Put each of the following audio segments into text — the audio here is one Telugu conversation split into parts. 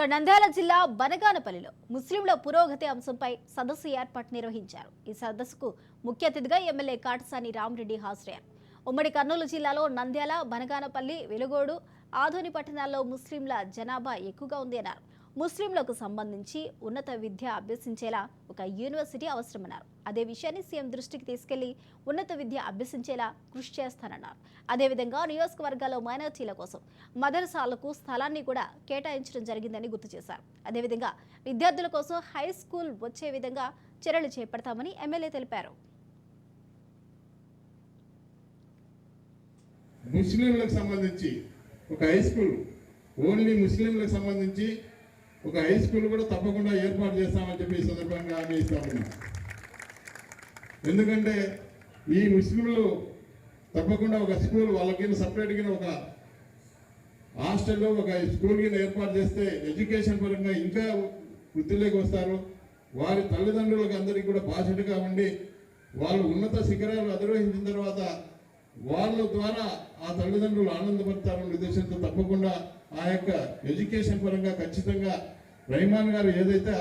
నంద్యాల జిల్లా బనగానపల్లిలో ముస్లింల పురోగతి అంశంపై సదస్సు ఏర్పాటు నిర్వహించారు. ఈ సదస్సుకు ముఖ్య అతిథిగా ఎమ్మెల్యే కాటసాని రామరెడ్డి హాజరయ్యారు. ఉమ్మడి కర్నూలు జిల్లాలో నంద్యాల, బనగానపల్లి, వెలుగోడు, ఆదోని పట్టణాల్లో ముస్లింల జనాభా ఎక్కువగా ఉంది అన్నారు. ముస్లింలకు సంబంధించి ఉన్నత విద్య అభ్యసించేలా ఒక యూనివర్సిటీ అవసరమన్నారు. అదే విషయాన్ని సీఎం దృష్టికి తీసుకెళ్లి ఉన్నత విద్య అభ్యసించేలా కృషి చేస్తానన్నారు. అదేవిధంగా నియోజకవర్గాల్లో మైనార్టీల కోసం మదరసాలకు స్థలాన్ని కూడా కేటాయించడం జరిగిందని గుర్తు చేశారు. అదేవిధంగా విద్యార్థుల కోసం హై స్కూల్ వచ్చే విధంగా చర్యలు చేపడతామని ఎమ్మెల్యే తెలిపారు. ముస్లింలకు సంబంధించి ఒక హై స్కూల్, ఓన్లీ ముస్లింలకు సంబంధించి ఒక హై స్కూల్ కూడా తప్పకుండా ఏర్పాటు చేస్తామని చెప్పి ఈ సందర్భంగా హామీ ఇస్తామన్నా. ఎందుకంటే ఈ ముస్లింలు తప్పకుండా ఒక స్కూల్ వాళ్ళకి సపరేట్గా ఒక హాస్టల్లో ఒక స్కూల్ కింద ఏర్పాటు చేస్తే ఎడ్యుకేషన్ పరంగా ఇంకా వృద్ధిలోకి వస్తారు. వారి తల్లిదండ్రులకు అందరికీ కూడా బాధ్యతగా ఉండి వాళ్ళు ఉన్నత శిఖరాలు అధిరోహించిన తర్వాత వాళ్ళ ద్వారా ఆ తల్లిదండ్రులు ఆనందపడతారన్న ఉద్దేశంతో తప్పకుండా ఆ యొక్క ఎడ్యుకేషన్ పరంగా ఖచ్చితంగా రెహమాన్ గారు ఏదైతే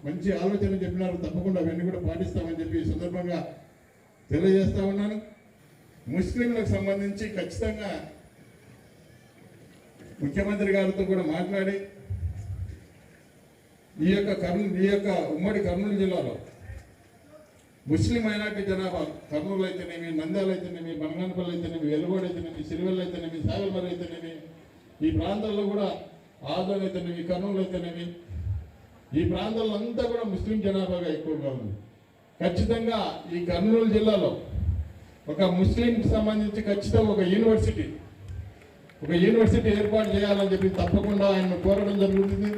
మంచి ఆలోచన చెప్పినారో తప్పకుండా అవన్నీ కూడా పాటిస్తామని చెప్పి ఈ సందర్భంగా తెలియజేస్తా ఉన్నాను. ముస్లింలకు సంబంధించి ఖచ్చితంగా ముఖ్యమంత్రి గారితో కూడా మాట్లాడి ఈ యొక్క ఉమ్మడి కర్నూలు జిల్లాలో ముస్లిం మైనార్టీ జనాభా కర్నూలు అయితేనేమి, నంద్యాల అయితేనేమి, బనగానపల్లి అయితేనేమి, వెలుగోడు అయితేనేమి, సిరివెల్ల అయితేనేమి, సాగల్మరి అయితేనేమి, ఈ ప్రాంతాల్లో కూడా ఆదోని అయితేనేమి, కర్నూలు అయితేనేమి, ఈ ప్రాంతాల్లో అంతా కూడా ముస్లిం జనాభాగా ఎక్కువగా ఉంది. ఖచ్చితంగా ఈ కర్నూలు జిల్లాలో ఒక ముస్లింకి సంబంధించి ఖచ్చితంగా ఒక యూనివర్సిటీ ఏర్పాటు చేయాలని చెప్పి తప్పకుండా ఆయన కోరడం జరుగుతుంది.